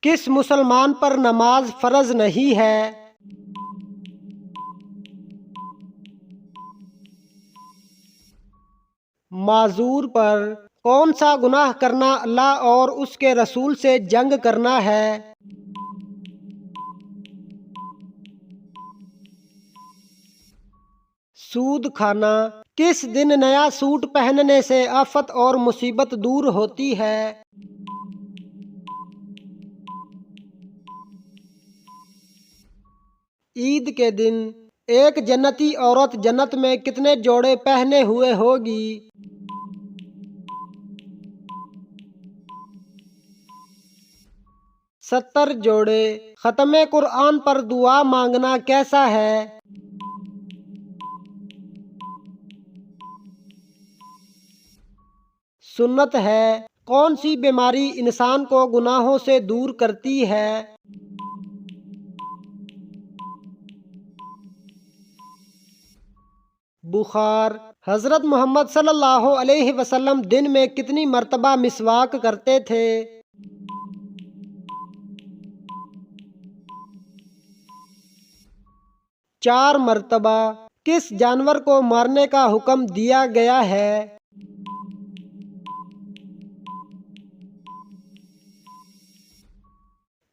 کس مسلمان پر نماز فرض نہیں ہے؟ معذور پر۔ کون سا گناہ کرنا اللہ اور اس کے رسول سے جنگ کرنا ہے؟ سود کھانا۔ کس دن نیا سوٹ پہننے سے آفت اور مصیبت دور ہوتی ہے؟ عید کے دن۔ ایک جنتی عورت جنت میں کتنے جوڑے پہنے ہوئے ہوگی؟ 70 جوڑے۔ ختم قرآن پر دعا مانگنا کیسا ہے؟ سنت ہے۔ کون سی بیماری انسان کو گناہوں سے دور کرتی ہے؟ بخار۔ حضرت محمد صلی اللہ علیہ وسلم دن میں کتنی مرتبہ مسواک کرتے تھے؟ 4 مرتبہ۔ کس جانور کو مارنے کا حکم دیا گیا ہے؟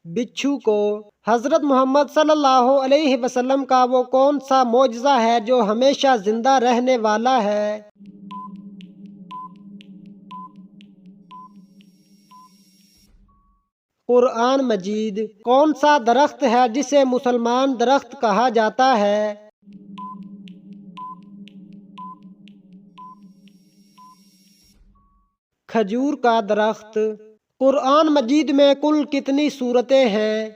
بچھو کو۔ حضرت محمد صلی اللہ علیہ وسلم کا وہ کون سا معجزہ ہے جو ہمیشہ زندہ رہنے والا ہے؟ قرآن مجید۔ کون سا درخت ہے جسے مسلمان درخت کہا جاتا ہے؟ کھجور کا درخت۔ قرآن مجید میں کل کتنی سورتیں ہیں؟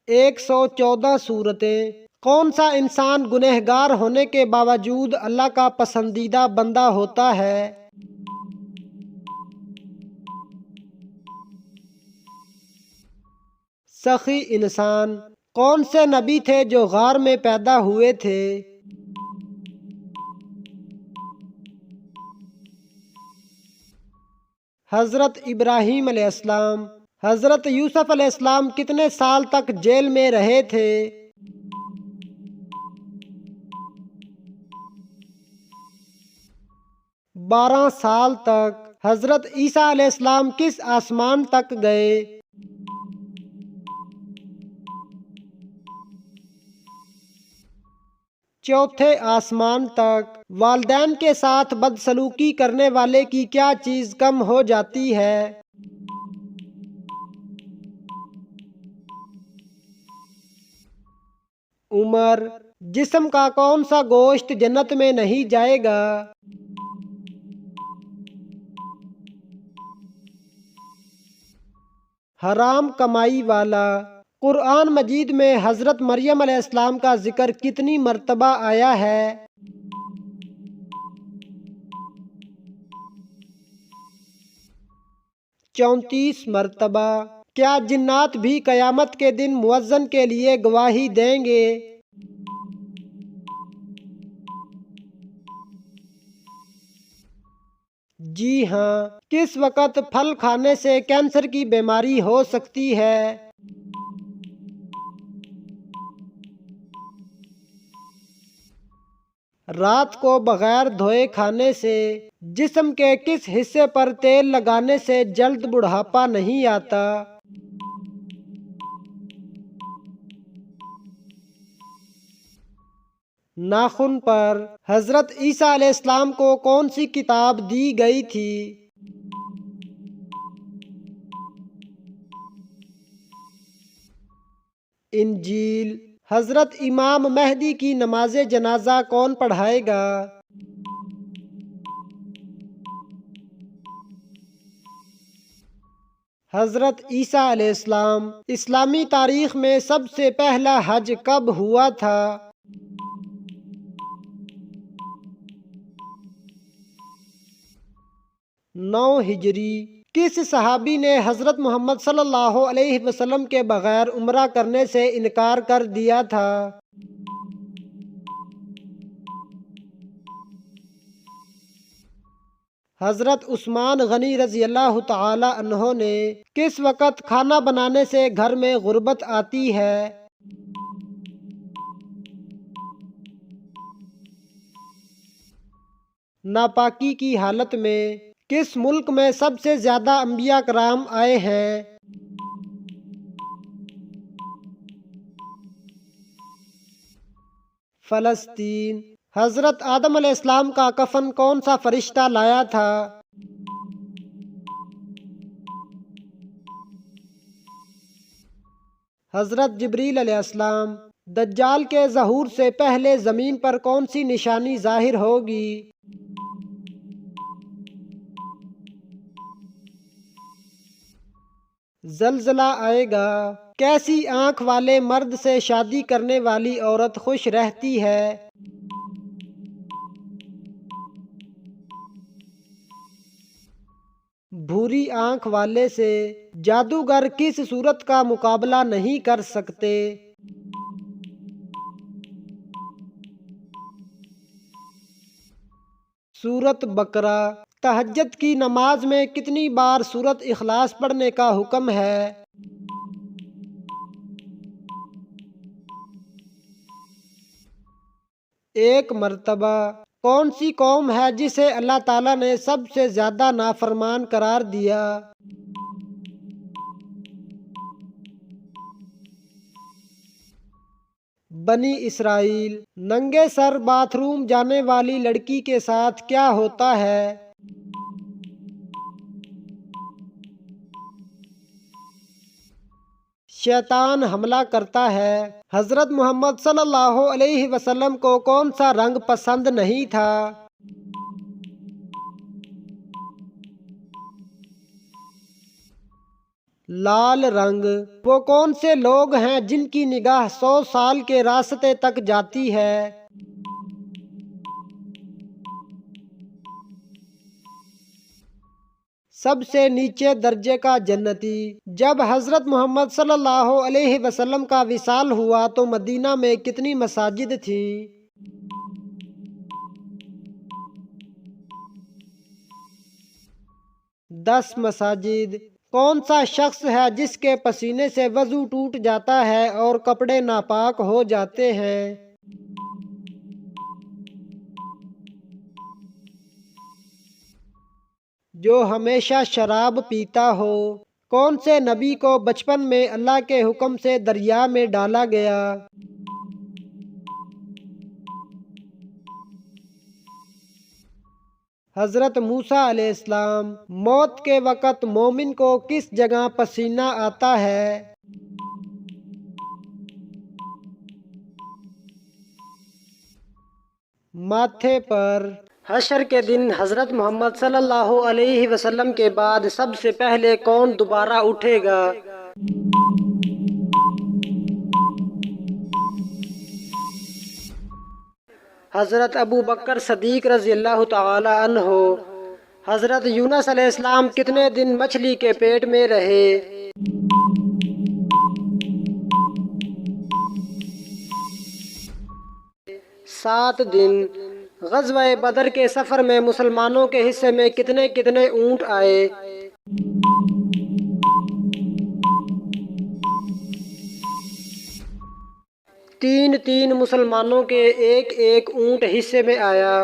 114 سورتیں۔ کون سا انسان گنہگار ہونے کے باوجود اللہ کا پسندیدہ بندہ ہوتا ہے؟ سخی انسان۔ کون سے نبی تھے جو غار میں پیدا ہوئے تھے؟ حضرت ابراہیم علیہ السلام۔ حضرت یوسف علیہ السلام کتنے سال تک جیل میں رہے تھے؟ 12 سال تک۔ حضرت عیسیٰ علیہ السلام کس آسمان تک گئے؟ چوتھے آسمان تک۔ والدین کے ساتھ بدسلوکی کرنے والے کی کیا چیز کم ہو جاتی ہے؟ عمر۔ جسم کا کون سا گوشت جنت میں نہیں جائے گا؟ حرام کمائی والا۔ قرآن مجید میں حضرت مریم علیہ السلام کا ذکر کتنی مرتبہ آیا ہے؟ 34 مرتبہ۔ کیا جنات بھی قیامت کے دن مؤذن کے لیے گواہی دیں گے؟ جی ہاں۔ کس وقت پھل کھانے سے کینسر کی بیماری ہو سکتی ہے؟ رات کو بغیر دھوئے کھانے سے۔ جسم کے کس حصے پر تیل لگانے سے جلد بڑھاپا نہیں آتا؟ ناخن پر۔ حضرت عیسیٰ علیہ السلام کو کون سی کتاب دی گئی تھی؟ انجیل۔ حضرت امام مہدی کی نماز جنازہ کون پڑھائے گا؟ حضرت عیسیٰ علیہ السلام۔ اسلامی تاریخ میں سب سے پہلا حج کب ہوا تھا؟ 9 ہجری۔ کس صحابی نے حضرت محمد صلی اللہ علیہ وسلم کے بغیر عمرہ کرنے سے انکار کر دیا تھا؟ حضرت عثمان غنی رضی اللہ تعالی عنہ نے کس وقت کھانا بنانے سے گھر میں غربت آتی ہے؟ ناپاکی کی حالت میں کس ملک میں سب سے زیادہ انبیاء کرام آئے ہیں؟ فلسطین۔ حضرت آدم علیہ السلام کا کفن کون سا فرشتہ لایا تھا؟ حضرت جبریل علیہ السلام۔ دجال کے ظہور سے پہلے زمین پر کون سی نشانی ظاہر ہوگی؟ زلزلہ آئے گا۔ کیسی آنکھ والے مرد سے شادی کرنے والی عورت خوش رہتی ہے؟ بھوری آنکھ والے سے جادوگر کس صورت کا مقابلہ نہیں کر سکتے؟ سورۃ بقرہ۔ تہجد کی نماز میں کتنی بار سورۃ اخلاص پڑھنے کا حکم ہے؟ ایک مرتبہ۔ کون سی قوم ہے جسے اللہ تعالیٰ نے سب سے زیادہ نافرمان قرار دیا؟ بنی اسرائیل۔ ننگے سر باتھ روم جانے والی لڑکی کے ساتھ کیا ہوتا ہے؟ شیطان حملہ کرتا ہے۔ حضرت محمد صلی اللہ علیہ وسلم کو کون سا رنگ پسند نہیں تھا؟ لال رنگ۔ وہ کون سے لوگ ہیں جن کی نگاہ 100 سال کے راستے تک جاتی ہے؟ سب سے نیچے درجے کا جنتی۔ جب حضرت محمد صلی اللہ علیہ وسلم کا وصال ہوا تو مدینہ میں کتنی مساجد تھیں؟ 10 مساجد۔ کون سا شخص ہے جس کے پسینے سے وضو ٹوٹ جاتا ہے اور کپڑے ناپاک ہو جاتے ہیں؟ جو ہمیشہ شراب پیتا ہو۔ کون سے نبی کو بچپن میں اللہ کے حکم سے دریا میں ڈالا گیا؟ حضرت موسیٰ علیہ السلام۔ موت کے وقت مومن کو کس جگہ پسینہ آتا ہے؟ ماتھے پر۔ حشر کے دن حضرت محمد صلی اللہ علیہ وسلم کے بعد سب سے پہلے کون دوبارہ اٹھے گا؟ حضرت ابو بکر صدیق رضی اللہ تعالی عنہ۔ حضرت یونس علیہ السلام کتنے دن مچھلی کے پیٹ میں رہے؟ 7 دن۔ غزوہ بدر کے سفر میں مسلمانوں کے حصے میں کتنے کتنے اونٹ آئے؟ 3 مسلمانوں کے ایک اونٹ حصے میں آیا۔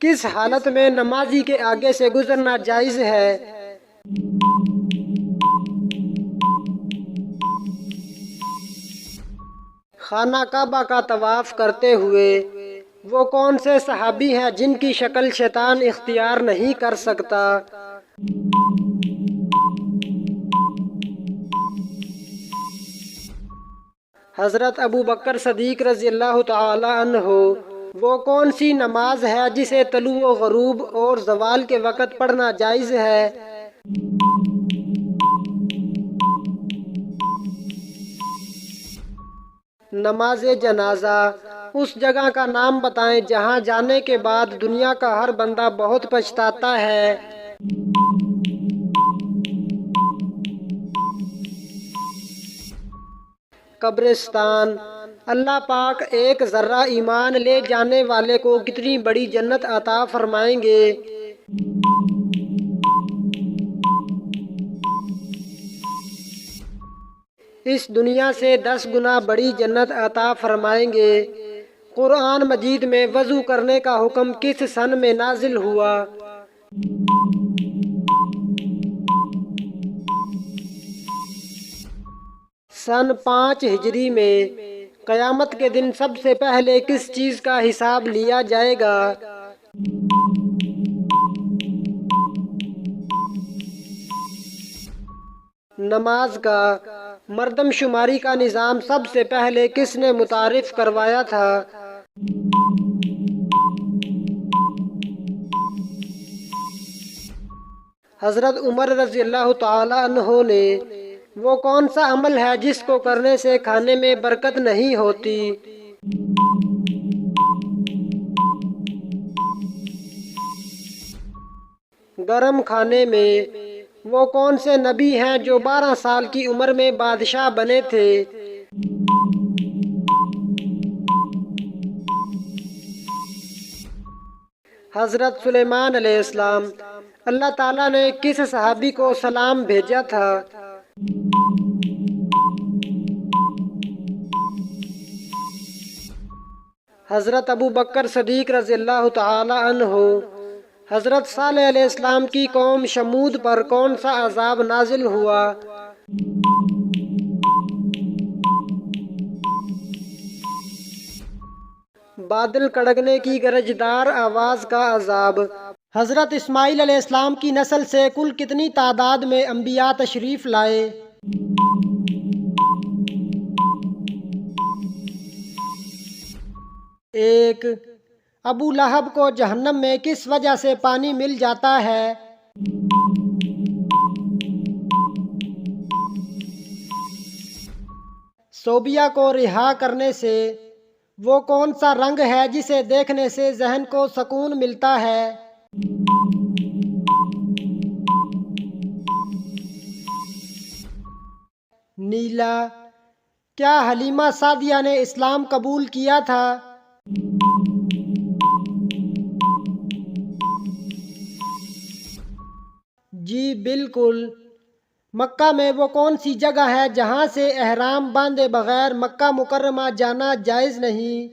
کس حالت میں نمازی کے آگے سے گزرنا جائز ہے؟ خانہ کعبہ کا طواف کرتے ہوئے۔ وہ کون سے صحابی ہیں جن کی شکل شیطان اختیار نہیں کر سکتا؟ حضرت ابو بکر صدیق رضی اللہ تعالی عنہ۔ وہ کون سی نماز ہے جسے طلوع و غروب اور زوال کے وقت پڑھنا جائز ہے؟ نماز جنازہ۔ اس جگہ کا نام بتائیں جہاں جانے کے بعد دنیا کا ہر بندہ بہت پچھتاتا ہے۔ قبرستان۔ اللہ پاک ایک ذرہ ایمان لے جانے والے کو کتنی بڑی جنت عطا فرمائیں گے؟ اس دنیا سے 10 گنا بڑی جنت عطا فرمائیں گے۔ قرآن مجید میں وضو کرنے کا حکم کس سن میں نازل ہوا؟ سن 5 ہجری میں۔ قیامت کے دن سب سے پہلے کس چیز کا حساب لیا جائے گا؟ نماز کا۔ مردم شماری کا نظام سب سے پہلے کس نے متعارف کروایا تھا؟ حضرت عمر رضی اللہ تعالی عنہ نے۔ وہ کون سا عمل ہے جس کو کرنے سے کھانے میں برکت نہیں ہوتی؟ گرم کھانے میں۔ وہ کون سے نبی ہیں جو 12 سال کی عمر میں بادشاہ بنے تھے؟ حضرت سلیمان علیہ السلام۔ اللہ تعالیٰ نے کس صحابی کو سلام بھیجا تھا؟ حضرت ابو بکر صدیق رضی اللہ تعالی عنہ۔ حضرت صالح علیہ السلام کی قوم شمود پر کون سا عذاب نازل ہوا؟ بادل کڑکنے کی گرجدار آواز کا عذاب۔ حضرت اسماعیل علیہ السلام کی نسل سے کل کتنی تعداد میں انبیاء تشریف لائے؟ 1۔ ابو لہب کو جہنم میں کس وجہ سے پانی مل جاتا ہے؟ صوبیہ کو رہا کرنے سے۔ وہ کون سا رنگ ہے جسے دیکھنے سے ذہن کو سکون ملتا ہے؟ نیلا۔ کیا حلیمہ سعدیہ نے اسلام قبول کیا تھا؟ جی بالکل۔ مکہ میں وہ کون سی جگہ ہے جہاں سے احرام باندھے بغیر مکہ مکرمہ جانا جائز نہیں؟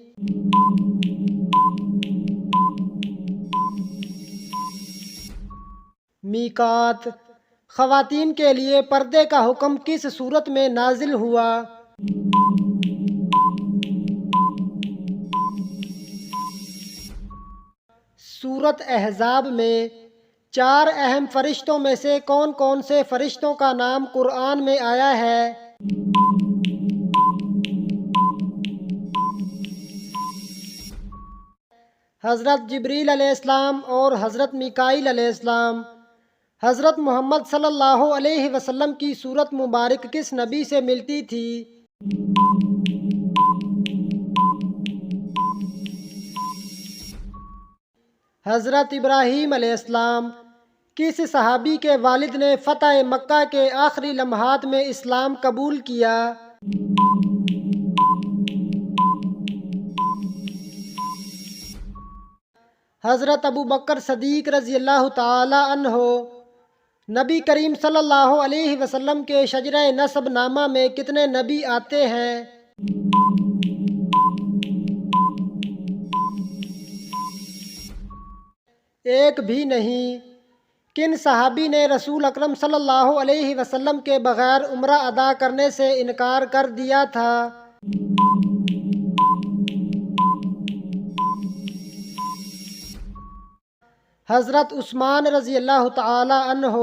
میقات۔ خواتین کے لیے پردے کا حکم کس صورت میں نازل ہوا؟ سورۃ احزاب میں۔ 4 اہم فرشتوں میں سے کون کون سے فرشتوں کا نام قرآن میں آیا ہے؟ حضرت جبریل علیہ السلام اور حضرت میکائیل علیہ السلام۔ حضرت محمد صلی اللہ علیہ وسلم کی صورت مبارک کس نبی سے ملتی تھی؟ حضرت ابراہیم علیہ السلام۔ کس صحابی کے والد نے فتح مکہ کے آخری لمحات میں اسلام قبول کیا؟ حضرت ابو بکر صدیق رضی اللہ تعالی عنہ۔ نبی کریم صلی اللہ علیہ وسلم کے شجرہ نسب نامہ میں کتنے نبی آتے ہیں؟ ایک بھی نہیں۔ کن صحابی نے رسول اکرم صلی اللہ علیہ وسلم کے بغیر عمرہ ادا کرنے سے انکار کر دیا تھا؟ حضرت عثمان رضی اللہ تعالی عنہ۔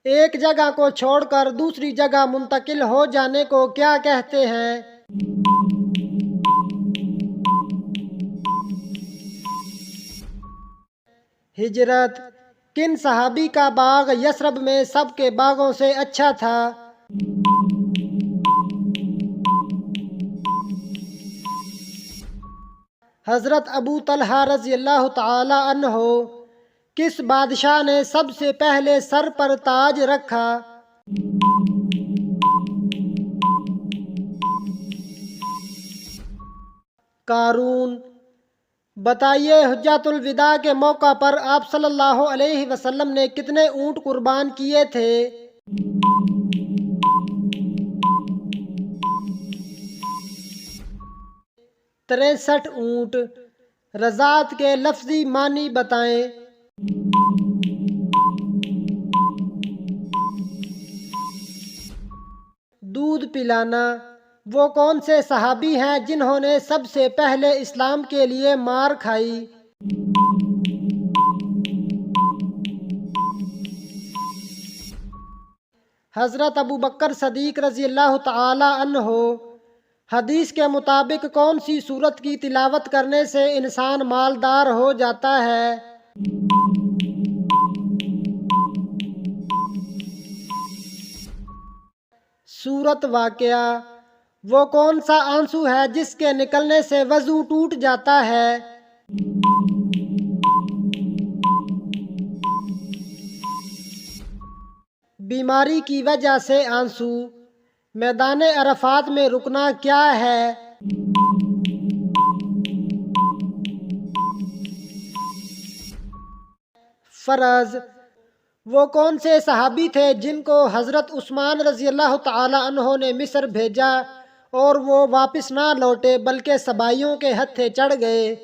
ایک جگہ کو چھوڑ کر دوسری جگہ منتقل ہو جانے کو کیا کہتے ہیں؟ ہجرت۔ کن صحابی کا باغ یثرب میں سب کے باغوں سے اچھا تھا؟ حضرت ابو طلحہ رضی اللہ تعالی عنہ۔ کس بادشاہ نے سب سے پہلے سر پر تاج رکھا؟ قارون۔ بتائیے حجۃ الوداع کے موقع پر آپ صلی اللہ علیہ وسلم نے کتنے اونٹ قربان کیے تھے؟ 63 اونٹ۔ رضاعت کے لفظی معنی بتائیں۔ دودھ پلانا۔ وہ کون سے صحابی ہیں جنہوں نے سب سے پہلے اسلام کے لیے مار کھائی؟ حضرت ابوبکر صدیق رضی اللہ تعالی عنہ۔ حدیث کے مطابق کون سی سورت کی تلاوت کرنے سے انسان مالدار ہو جاتا ہے؟ سورت واقعہ۔ وہ کون سا آنسو ہے جس کے نکلنے سے وضو ٹوٹ جاتا ہے؟ بیماری کی وجہ سے آنسو۔ میدان عرفات میں رکنا کیا ہے؟ فرض۔ وہ کون سے صحابی تھے جن کو حضرت عثمان رضی اللہ تعالی عنہ نے مصر بھیجا اور وہ واپس نہ لوٹے بلکہ سبائیوں کے ہتھے چڑھ گئے؟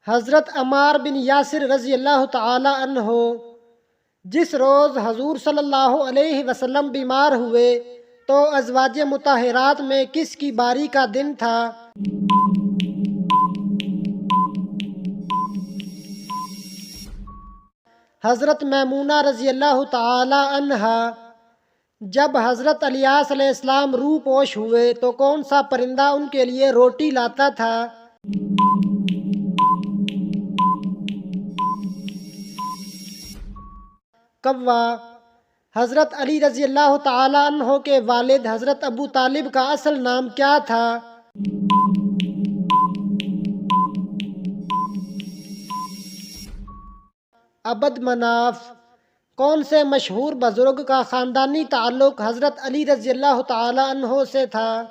حضرت عمار بن یاسر رضی اللہ تعالی عنہ۔ جس روز حضور صلی اللہ علیہ وسلم بیمار ہوئے تو ازواج مطہرات میں کس کی باری کا دن تھا؟ حضرت میمونہ رضی اللہ تعالی عنہا۔ جب حضرت الیاس علیہ السلام روح پوش ہوئے تو کون سا پرندہ ان کے لیے روٹی لاتا تھا؟ کوا۔ حضرت علی رضی اللہ تعالی عنہ کے والد حضرت ابو طالب کا اصل نام کیا تھا؟ عبد مناف۔ کون سے مشہور بزرگ کا خاندانی تعلق حضرت علی رضی اللہ تعالی عنہ سے تھا؟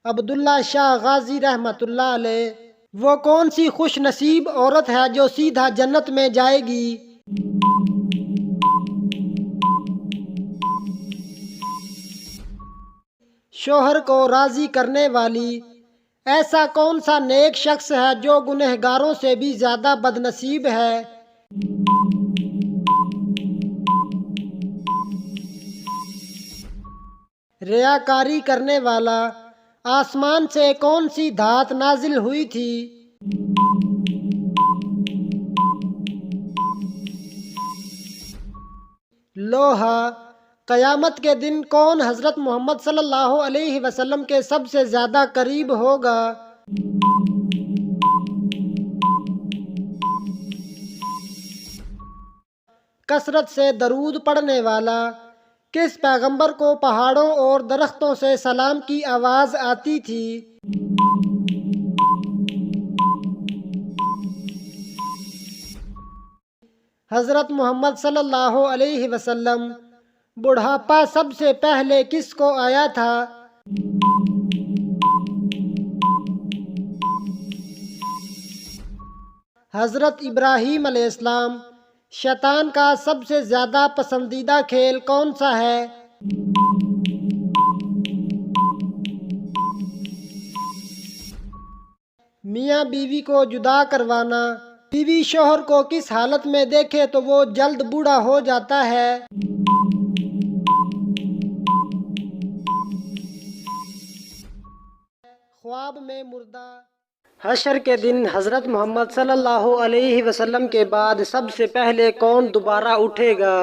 عبداللہ شاہ غازی رحمۃ اللہ علیہ۔ وہ کون سی خوش نصیب عورت ہے جو سیدھا جنت میں جائے گی؟ شوہر کو راضی کرنے والی۔ ایسا کون سا نیک شخص ہے جو گنہگاروں سے بھی زیادہ بد نصیب ہے؟ ریاکاری کرنے والا۔ آسمان سے کون سی دھات نازل ہوئی تھی؟ لوہا۔ قیامت کے دن کون حضرت محمد صلی اللہ علیہ وسلم کے سب سے زیادہ قریب ہوگا؟ کثرت سے درود پڑھنے والا۔ کس پیغمبر کو پہاڑوں اور درختوں سے سلام کی آواز آتی تھی؟ حضرت محمد صلی اللہ علیہ وسلم۔ بڑھاپا سب سے پہلے کس کو آیا تھا؟ حضرت ابراہیم علیہ السلام۔ شیطان کا سب سے زیادہ پسندیدہ کھیل کون سا ہے؟ میاں بیوی کو جدا کروانا۔ بیوی شوہر کو کس حالت میں دیکھے تو وہ جلد بوڑھا ہو جاتا ہے؟ خواب میں مردہ۔ حشر کے دن حضرت محمد صلی اللہ علیہ وسلم کے بعد سب سے پہلے کون دوبارہ اٹھے گا؟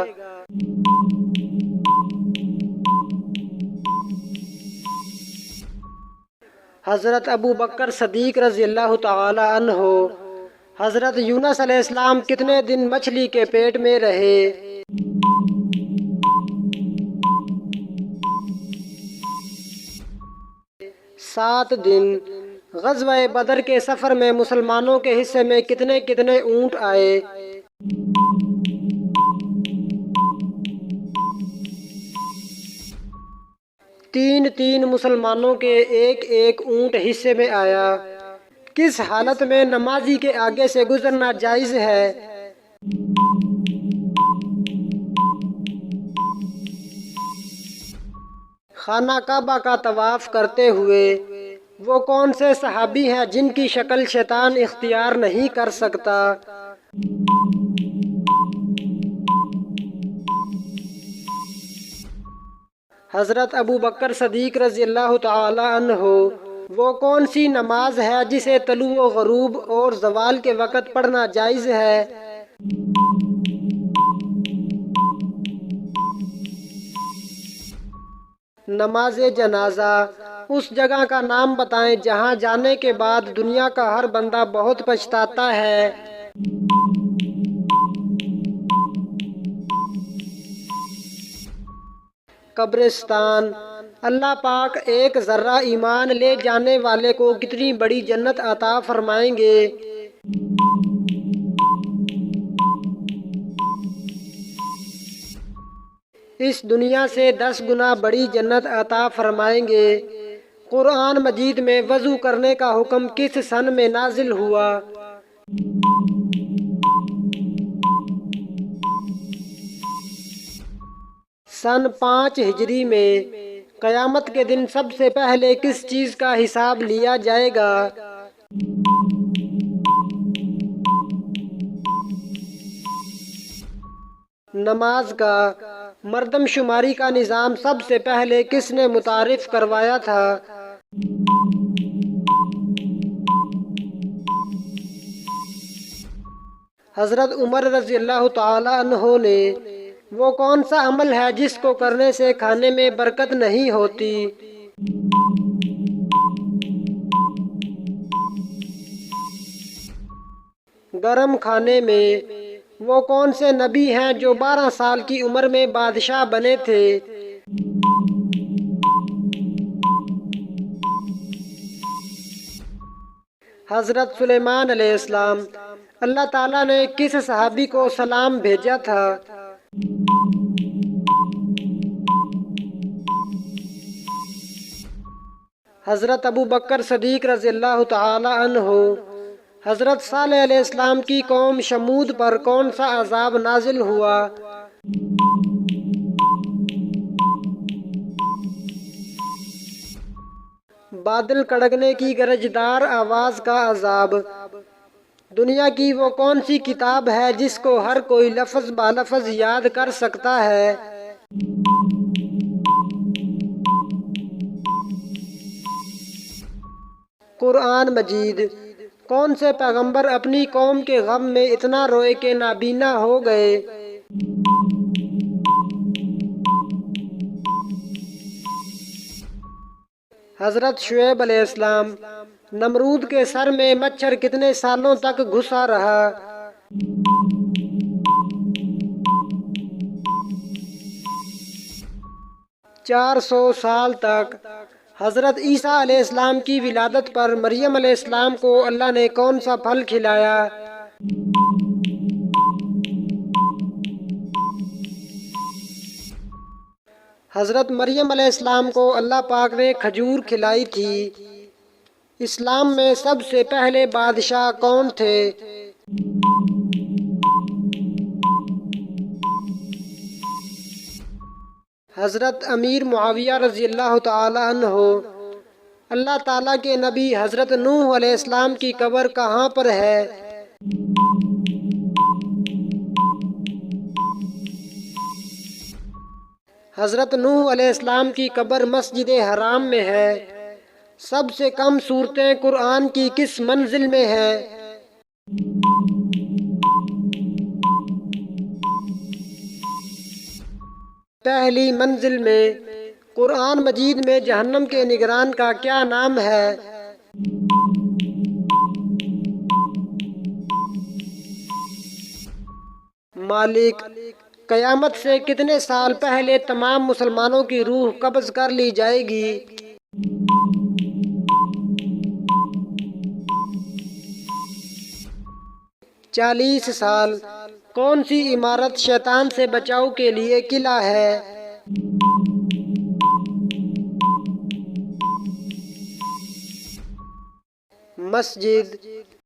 حضرت ابوبکر صدیق رضی اللہ تعالی عنہ۔ حضرت یونس علیہ السلام کتنے دن مچھلی کے پیٹ میں رہے؟ 7 دن۔ غزوہ بدر کے سفر میں مسلمانوں کے حصے میں کتنے اونٹ آئے؟ تین تین مسلمانوں کے ایک ایک اونٹ حصے میں آیا۔ کس حالت میں نمازی کے آگے سے گزرنا جائز ہے؟ خانہ کعبہ کا طواف کرتے ہوئے۔ وہ کون سے صحابی ہیں جن کی شکل شیطان اختیار نہیں کر سکتا؟ حضرت ابوبکر صدیق رضی اللہ تعالی عنہ۔ وہ کون سی نماز ہے جسے طلوع و غروب اور زوال کے وقت پڑھنا جائز ہے؟ نماز جنازہ۔ اس جگہ کا نام بتائیں جہاں جانے کے بعد دنیا کا ہر بندہ بہت پچھتاتا ہے۔ قبرستان۔ اللہ پاک ایک ذرہ ایمان لے جانے والے کو کتنی بڑی جنت عطا فرمائیں گے؟ اس دنیا سے 10 گنا بڑی جنت عطا فرمائیں گے۔ قرآن مجید میں وضو کرنے کا حکم کس سن میں نازل ہوا؟ سن 5 ہجری میں۔ قیامت کے دن سب سے پہلے کس چیز کا حساب لیا جائے گا؟ نماز کا۔ مردم شماری کا نظام سب سے پہلے کس نے متعارف کروایا تھا؟ حضرت عمر رضی اللہ تعالی عنہ نے۔ وہ کون سا عمل ہے جس کو کرنے سے کھانے میں برکت نہیں ہوتی؟ گرم کھانے میں۔ وہ کون سے نبی ہیں جو 12 سال کی عمر میں بادشاہ بنے تھے؟ حضرت سلیمان علیہ السلام۔ اللہ تعالیٰ نے کس صحابی کو سلام بھیجا تھا؟ حضرت ابوبکر صدیق رضی اللہ تعالی عنہ۔ حضرت صالح علیہ السلام کی قوم شمود پر کون سا عذاب نازل ہوا؟ بادل کڑکنے کی گرجدار آواز کا عذاب۔ دنیا کی وہ کون سی کتاب ہے جس کو ہر کوئی لفظ بالفظ یاد کر سکتا ہے؟ قرآن مجید۔ کون سے پیغمبر اپنی قوم کے غم میں اتنا روئے کہ نابینا ہو گئے؟ 'حضرت شعیب علیہ السلام۔ نمرود کے سر میں مچھر کتنے سالوں تک گھسا رہا؟ 400 سال تک۔ حضرت عیسیٰ علیہ السلام کی ولادت پر مریم علیہ السلام کو اللہ نے کون سا پھل کھلایا؟ حضرت مریم علیہ السلام کو اللہ پاک نے کھجور کھلائی تھی۔ اسلام میں سب سے پہلے بادشاہ کون تھے؟ حضرت امیر معاویہ رضی اللہ تعالی عنہ۔ اللہ تعالیٰ کے نبی حضرت نوح علیہ السلام کی قبر کہاں پر ہے؟ حضرت نوح علیہ السلام کی قبر مسجد حرام میں ہے۔ سب سے کم سورتیں قرآن کی کس منزل میں ہیں؟ پہلی منزل میں۔ قرآن مجید میں جہنم کے نگران کا کیا نام ہے؟ مالک۔ قیامت سے کتنے سال پہلے تمام مسلمانوں کی روح قبض کر لی جائے گی؟ 40 سال۔ کون سی عمارت شیطان سے بچاؤ کے لیے قلعہ ہے؟ مسجد